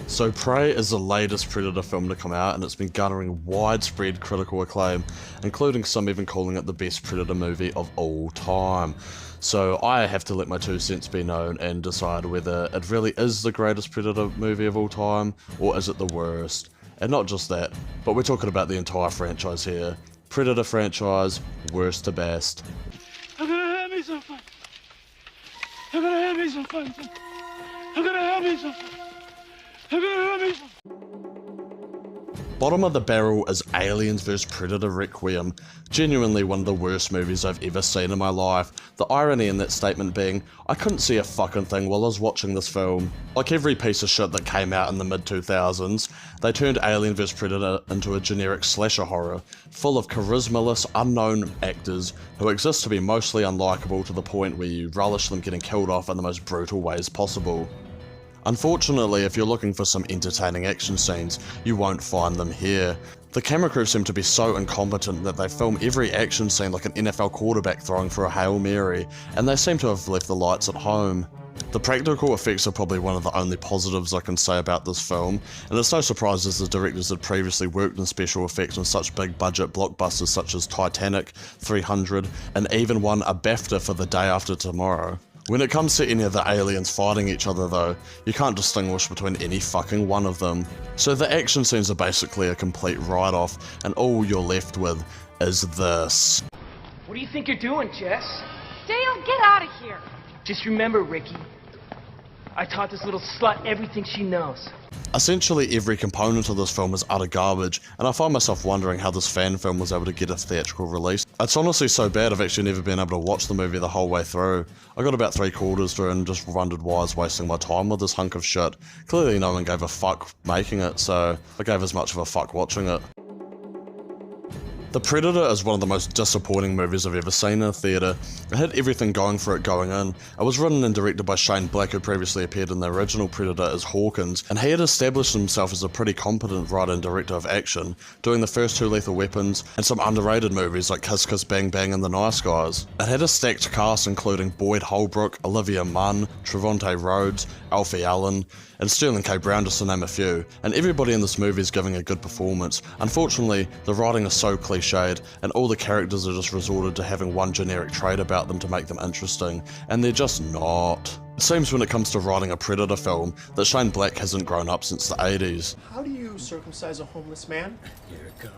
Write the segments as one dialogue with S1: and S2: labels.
S1: So Prey is the latest Predator film to come out, and it's been garnering widespread critical acclaim, including some even calling it the best Predator movie of all time. So I have to let my 2 cents be known and decide whether it really is the greatest Predator movie of all time, or is it the worst. And not just that, but we're talking about the entire franchise here. Predator franchise, worst to best.
S2: I'm gonna have me some fun. I'm gonna have me some fun. I'm gonna have me some fun. I'm gonna have me some fun.
S1: Bottom of the barrel is Aliens vs Predator Requiem, genuinely one of the worst movies I've ever seen in my life. The irony in that statement being, I couldn't see a fucking thing while I was watching this film. Like every piece of shit that came out in the mid-2000s, they turned Alien vs Predator into a generic slasher horror, full of charismaless, unknown actors who exist to be mostly unlikable to the point where you relish them getting killed off in the most brutal ways possible. Unfortunately, if you're looking for some entertaining action scenes, you won't find them here. The camera crew seem to be so incompetent that they film every action scene like an NFL quarterback throwing for a Hail Mary, and they seem to have left the lights at home. The practical effects are probably one of the only positives I can say about this film, and it's no surprise as the directors had previously worked in special effects on such big budget blockbusters such as Titanic, 300, and even won a BAFTA for The Day After Tomorrow. When it comes to any of the aliens fighting each other though, you can't distinguish between any fucking one of them. So the action scenes are basically a complete write-off, and all you're left with is this.
S3: What do you think you're doing, Jess?
S4: Dale, get out of here!
S3: Just remember, Ricky, I taught this little slut everything she knows.
S1: Essentially every component of this film is utter garbage, and I find myself wondering how this fan film was able to get a theatrical release. It's honestly so bad I've actually never been able to watch the movie the whole way through. I got about 3/4 through and just wondered why I was wasting my time with this hunk of shit. Clearly no one gave a fuck making it, so I gave as much of a fuck watching it. The Predator is one of the most disappointing movies I've ever seen in a theatre. It had everything going for it going in. It was written and directed by Shane Black, who previously appeared in the original Predator as Hawkins, and he had established himself as a pretty competent writer and director of action, doing the first 2 Lethal Weapons and some underrated movies like Kiss Kiss Bang Bang and The Nice Guys. It had a stacked cast including Boyd Holbrook, Olivia Munn, Trevante Rhodes, Alfie Allen, and Sterling K. Brown, just to name a few, and everybody in this movie is giving a good performance. Unfortunately, the writing is so cliched, and all the characters are just resorted to having one generic trait about them to make them interesting, and they're just not. It seems when it comes to writing a Predator film, that Shane Black hasn't grown up since the 80s.
S5: How do you circumcise a homeless man?
S6: Here it comes.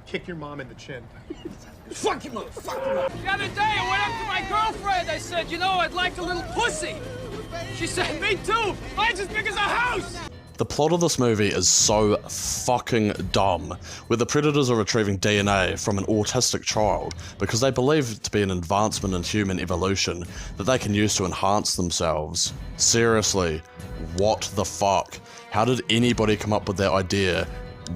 S5: Kick your mom in the chin.
S6: Fuck you, motherfucker!
S3: The other day, I went up to my girlfriend. I said, you know, I'd like a little pussy. She said, me too. Mine's as big as a house.
S1: The plot of this movie is so fucking dumb, where the Predators are retrieving DNA from an autistic child because they believe it to be an advancement in human evolution that they can use to enhance themselves. Seriously, what the fuck? How did anybody come up with that idea?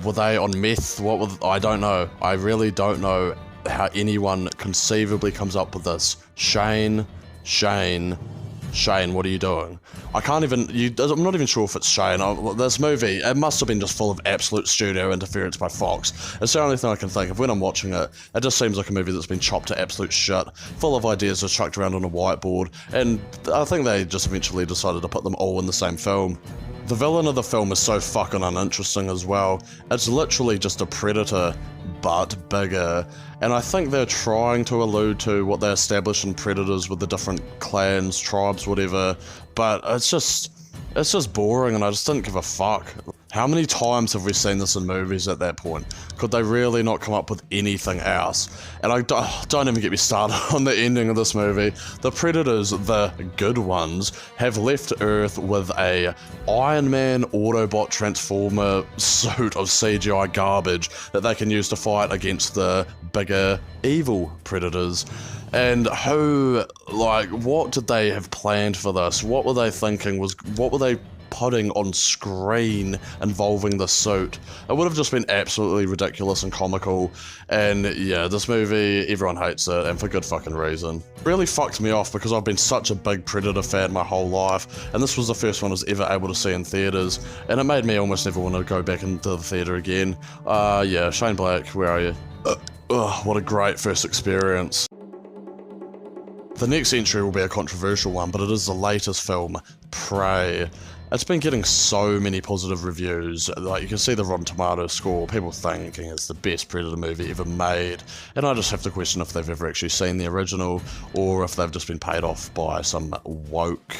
S1: Were they on meth? I don't know. I really don't know how anyone conceivably comes up with this. Shane, what are you doing? I can't even, I'm not even sure if it's Shane. This movie, it must have been just full of absolute studio interference by Fox. It's the only thing I can think of when I'm watching it. It just seems like a movie that's been chopped to absolute shit, full of ideas just chucked around on a whiteboard, and I think they just eventually decided to put them all in the same film. The villain of the film is so fucking uninteresting as well. It's literally just a Predator, but bigger. And I think they're trying to allude to what they established in Predators with the different clans, tribes, whatever, but it's just boring, and I just didn't give a fuck. How many times have we seen this in movies at that point? Could they really not come up with anything else? And I don't even get me started on the ending of this movie. The Predators, the good ones, have left Earth with a Iron Man Autobot Transformer suit of CGI garbage that they can use to fight against the bigger evil Predators. And what did they have planned for this? What were they thinking? What were they putting on screen involving the suit? It would have just been absolutely ridiculous and comical, and yeah, this movie, everyone hates it, and for good fucking reason. It really fucked me off because I've been such a big Predator fan my whole life, and this was the first one I was ever able to see in theatres, and it made me almost never want to go back into the theatre again. Yeah, Shane Black, where are you? What a great first experience. The next entry will be a controversial one, but it is the latest film, Prey. It's been getting so many positive reviews. Like, you can see the Rotten Tomatoes score, people thinking it's the best Predator movie ever made, and I just have to question if they've ever actually seen the original, or if they've just been paid off by some woke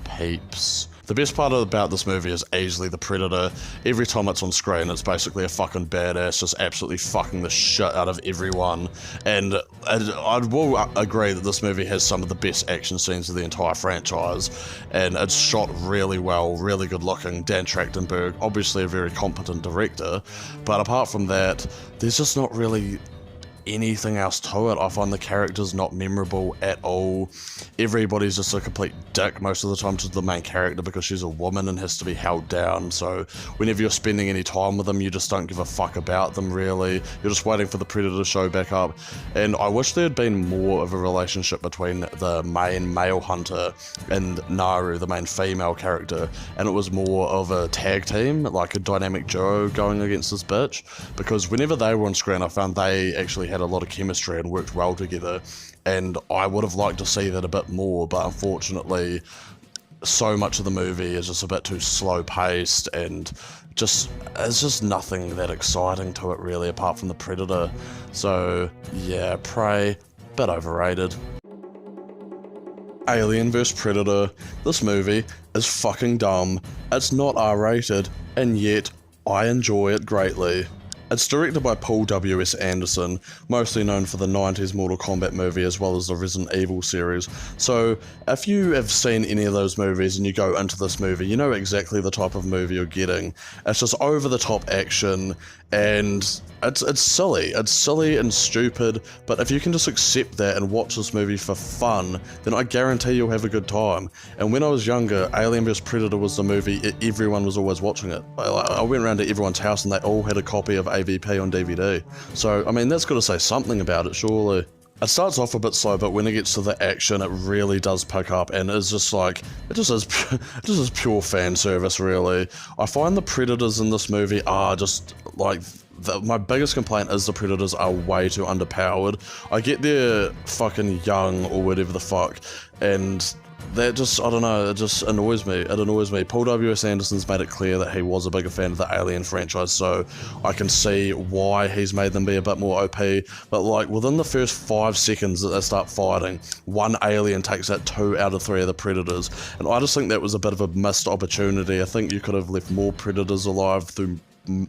S1: peeps. The best part about this movie is easily the Predator. Every time it's on screen, it's basically a fucking badass, just absolutely fucking the shit out of everyone. And I will agree that this movie has some of the best action scenes of the entire franchise, and it's shot really well, really good looking. Dan Trachtenberg, obviously a very competent director, but apart from that, there's just not really anything else to it. I find the characters not memorable at all. Everybody's just a complete dick most of the time to the main character because she's a woman and has to be held down, so whenever you're spending any time with them, you just don't give a fuck about them, really. You're just waiting for the Predator to show back up, and I wish there had been more of a relationship between the main male hunter and Naru, the main female character, and it was more of a tag team, like a dynamic duo going against this bitch, because whenever they were on screen, I found they actually had a lot of chemistry and worked well together, and I would have liked to see that a bit more, but unfortunately so much of the movie is just a bit too slow paced, and there's just nothing that exciting to it really apart from the Predator. So yeah, Prey, bit overrated. Alien vs Predator. This movie is fucking dumb. It's not R-rated, and yet I enjoy it greatly. It's directed by Paul W.S. Anderson, mostly known for the 90s Mortal Kombat movie as well as the Resident Evil series. So if you have seen any of those movies and you go into this movie, you know exactly the type of movie you're getting. It's just over-the-top action, and it's silly. It's silly and stupid, but if you can just accept that and watch this movie for fun, then I guarantee you'll have a good time. And when I was younger, Alien vs Predator was the movie everyone was always watching it. I went around to everyone's house and they all had a copy of AVP on DVD. So, I mean, that's got to say something about it, surely. It starts off a bit slow, but when it gets to the action, it really does pick up, and it's just like, it just is pure fan service, really. I find the Predators in this movie are just, like, my biggest complaint is the Predators are way too underpowered. I get they're fucking young or whatever the fuck, and that just, I don't know, it just annoys me. It annoys me. Paul W.S. Anderson's made it clear that he was a bigger fan of the Alien franchise, so I can see why he's made them be a bit more OP, but like within the first 5 seconds that they start fighting, one alien takes out 2 out of 3 of the Predators, and I just think that was a bit of a missed opportunity. I think you could have left more Predators alive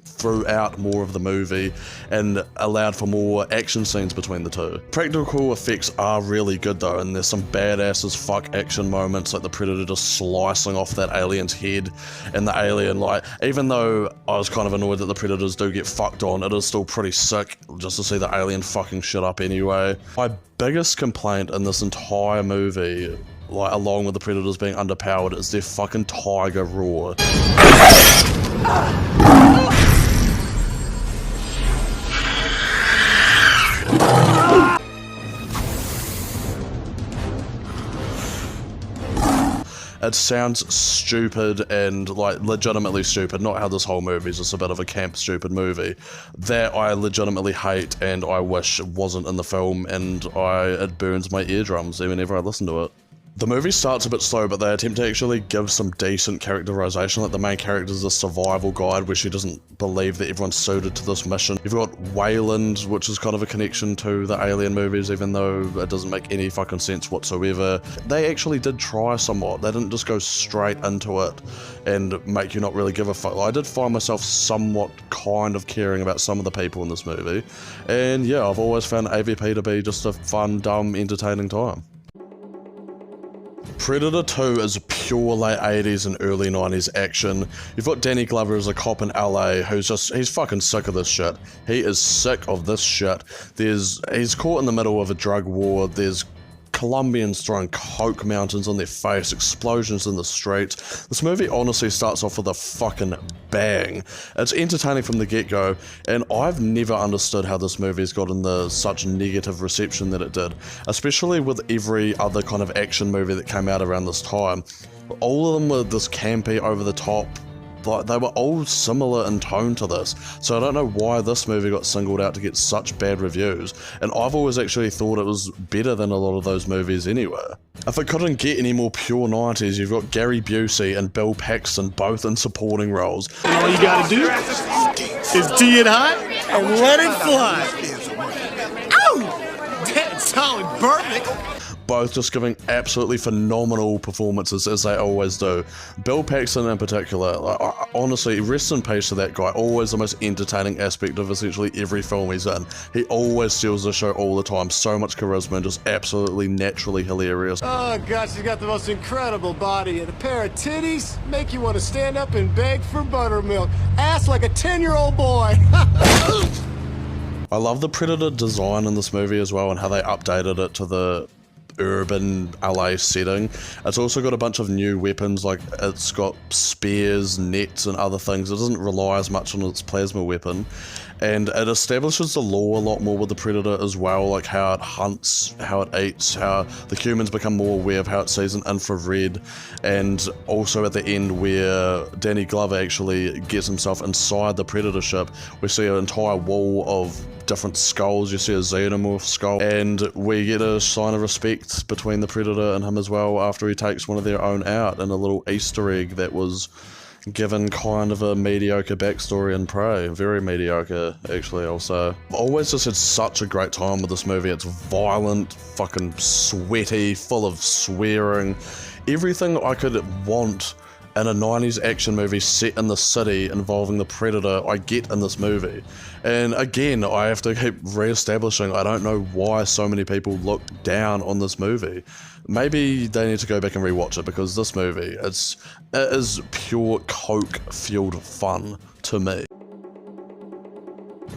S1: throughout more of the movie and allowed for more action scenes between the two. Practical effects are really good though, and there's some badass as fuck action moments, like the Predator just slicing off that alien's head, and the alien, like, even though I was kind of annoyed that the Predators do get fucked on, it is still pretty sick just to see the alien fucking shit up anyway. My biggest complaint in this entire movie, like along with the Predators being underpowered, is their fucking tiger roar. It sounds stupid and like legitimately stupid, not how this whole movie is just a bit of a camp stupid movie. That I legitimately hate and I wish wasn't in the film, and it burns my eardrums whenever I listen to it. The movie starts a bit slow, but they attempt to actually give some decent characterization. Like the main character is a survival guide where she doesn't believe that everyone's suited to this mission. You've got Wayland, which is kind of a connection to the Alien movies, even though it doesn't make any fucking sense whatsoever. They actually did try somewhat. They didn't just go straight into it and make you not really give a fuck. I did find myself somewhat kind of caring about some of the people in this movie. And yeah, I've always found AVP to be just a fun, dumb, entertaining time. Predator 2 is pure late 80s and early 90s action. You've got Danny Glover as a cop in LA he's fucking sick of this shit. He is sick of this shit. He's caught in the middle of a drug war. There's Colombians throwing coke mountains on their face, explosions in the streets. This movie honestly starts off with a fucking bang. It's entertaining from the get-go, and I've never understood how this movie's gotten such negative reception that it did, especially with every other kind of action movie that came out around this time. All of them were this campy, over-the-top like, they were all similar in tone to this, so I don't know why this movie got singled out to get such bad reviews, and I've always actually thought it was better than a lot of those movies anyway. If it couldn't get any more pure 90s, you've got Gary Busey and Bill Paxton both in supporting roles.
S5: All you gotta do is tee it high and let it fly. Ow! That's solid perfect.
S1: Both just giving absolutely phenomenal performances, as they always do. Bill Paxton in particular, like, honestly, rest in peace to that guy. Always the most entertaining aspect of essentially every film he's in. He always steals the show all the time. So much charisma and just absolutely naturally hilarious.
S5: Oh gosh, she's got the most incredible body and a pair of titties make you want to stand up and beg for buttermilk. Ass like a 10-year-old boy.
S1: I love the Predator design in this movie as well, and how they updated it to the urban LA setting. It's also got a bunch of new weapons, like it's got spears, nets and other things. It doesn't rely as much on its plasma weapon, and it establishes the lore a lot more with the Predator as well, like how it hunts, how it eats, how the humans become more aware of how it sees in infrared, and also at the end where Danny Glover actually gets himself inside the Predator ship, we see an entire wall of different skulls. You see a xenomorph skull, and we get a sign of respect between the Predator and him as well after he takes one of their own out, and a little Easter egg that was given kind of a mediocre backstory in Prey. Very mediocre, actually, also. I've always just had such a great time with this movie. It's violent, fucking sweaty, full of swearing. Everything I could want in a 90s action movie set in the city involving the Predator, I get in this movie. And again, I have to keep re-establishing, I don't know why so many people look down on this movie. Maybe they need to go back and rewatch it, because this movie, it is pure coke-fueled fun to me.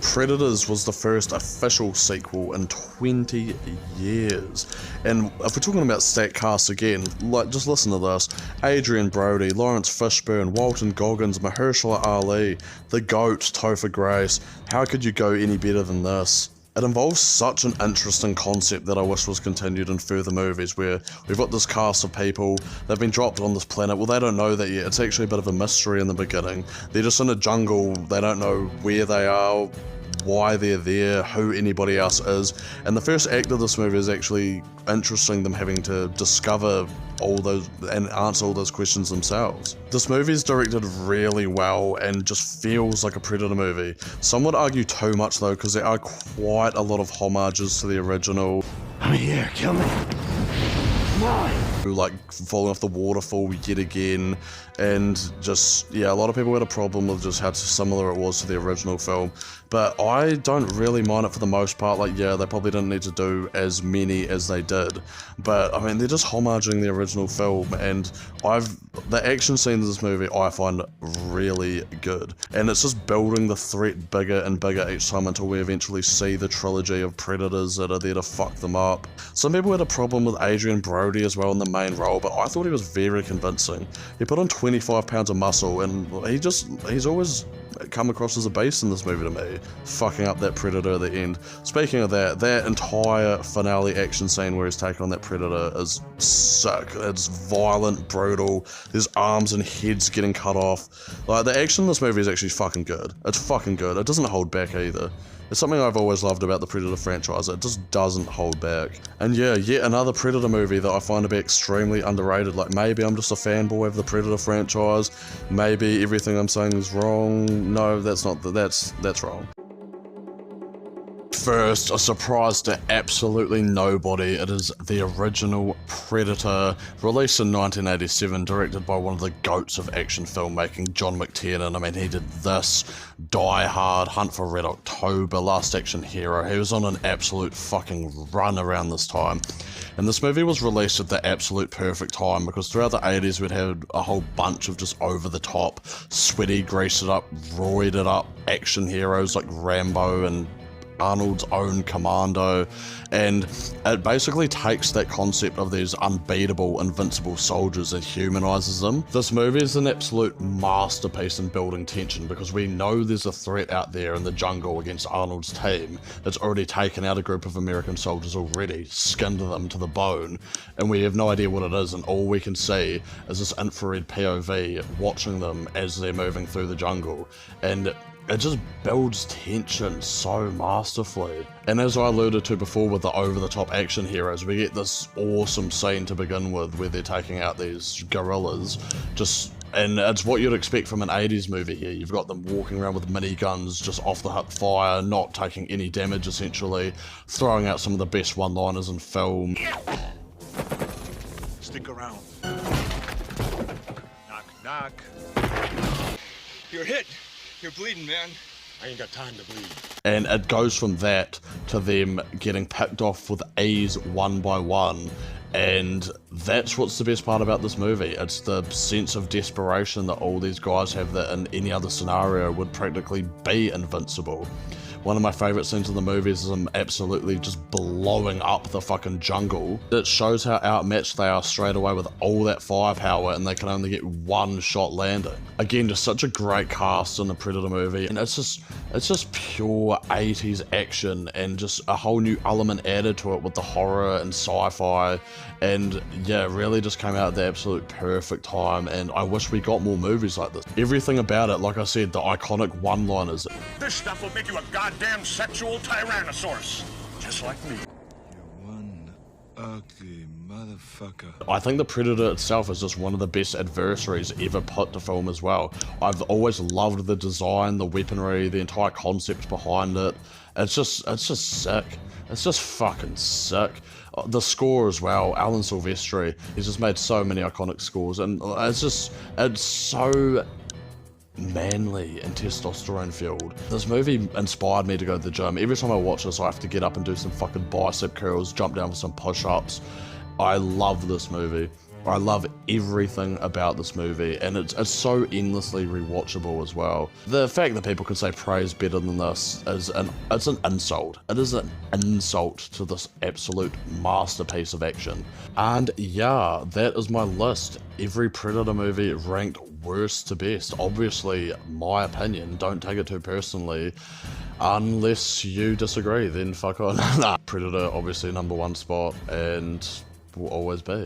S1: Predators was the first official sequel in 20 years. And if we're talking about stat cast again, like, just listen to this. Adrian Brody, Lawrence Fishburne, Walton Goggins, Mahershala Ali, The GOAT, Topher Grace. How could you go any better than this? It involves such an interesting concept that I wish was continued in further movies, where we've got this cast of people, they've been dropped on this planet, well, they don't know that yet. It's actually a bit of a mystery in the beginning. They're just in a jungle, they don't know where they are, why they're there, who anybody else is, and the first act of this movie is actually interesting, them having to discover all those and answer all those questions themselves. This movie is directed really well and just feels like a Predator movie. Some would argue too much though, because there are quite a lot of homages to the original.
S5: I'm here, kill me. Come on.
S1: Like falling off the waterfall yet again, and just, yeah, a lot of people had a problem with just how similar it was to the original film, but I don't really mind it for the most part. Like, yeah, they probably didn't need to do as many as they did, but I mean, they're just homaging the original film, and the action scenes in this movie I find really good, and it's just building the threat bigger and bigger each time until we eventually see the trilogy of Predators that are there to fuck them up. Some people had a problem with Adrian Brody as well in the main role, but I thought he was very convincing. He put on 25 pounds of muscle, and he's always come across as a beast in this movie to me, fucking up that Predator at the end. Speaking of that entire finale action scene where he's taking on that Predator is sick. It's violent, brutal, there's arms and heads getting cut off. Like, the action in this movie is actually fucking good. It's fucking good. It doesn't hold back either. It's something I've always loved about the Predator franchise. It just doesn't hold back. And yeah, yet another Predator movie that I find to be extremely underrated. Like, maybe I'm just a fanboy of the Predator franchise. Maybe everything I'm saying is wrong. No, that's wrong. First, a surprise to absolutely nobody, it is the original Predator, released in 1987, directed by one of the goats of action filmmaking, John McTiernan. I mean, he did this, Die Hard, Hunt for Red October, Last Action Hero. He was on an absolute fucking run around this time. And this movie was released at the absolute perfect time, because throughout the 80s we'd had a whole bunch of just over-the-top, sweaty, greased it up, roided up action heroes like Rambo and Arnold's own commando, and it basically takes that concept of these unbeatable, invincible soldiers and humanizes them. This movie is an absolute masterpiece in building tension because we know there's a threat out there in the jungle against Arnold's team that's already taken out a group of American soldiers already, skinned them to the bone, and we have no idea what it is, and all we can see is this infrared POV watching them as they're moving through the jungle, and it just builds tension so masterfully. And as I alluded to before with the over-the-top action heroes, we get this awesome scene to begin with where they're taking out these gorillas, and it's what you'd expect from an 80s movie here. You've got them walking around with miniguns, just off the hip fire, not taking any damage essentially, throwing out some of the best one-liners in film.
S7: Stick around. Knock, knock.
S6: You're hit. You're bleeding, man.
S7: I ain't got time to bleed.
S1: And it goes from that to them getting picked off with ease one by one. And that's what's the best part about this movie. It's the sense of desperation that all these guys have that in any other scenario would practically be invincible. One of my favourite scenes in the movie is them absolutely just blowing up the fucking jungle. It shows how outmatched they are straight away with all that firepower, and they can only get one shot landing. Again, just such a great cast in the Predator movie, and it's just pure 80s action and just a whole new element added to it with the horror and sci-fi, and yeah, it really just came out at the absolute perfect time, and I wish we got more movies like this. Everything about it, like I said, the iconic one-liners.
S7: This stuff will make you a goddamn sexual tyrannosaurus. Just like me.
S8: You're one ugly motherfucker.
S1: I think the Predator itself is just one of the best adversaries ever put to film as well. I've always loved the design, the weaponry, the entire concept behind it. It's just sick. It's just fucking sick. The score as well, Alan Silvestri, he's just made so many iconic scores, and it's so manly and testosterone filled. This movie inspired me to go to the gym. Every time I watch this, I have to get up and do some fucking bicep curls, jump down for some push-ups. I love this movie. I love everything about this movie, and it's so endlessly rewatchable as well. The fact that people can say praise better than this is an insult. It is an insult to this absolute masterpiece of action. And yeah, that is my list. Every Predator movie ranked worst to best. Obviously, my opinion, don't take it too personally. Unless you disagree, then fuck on. Nah, Predator, obviously #1 spot, and will always be.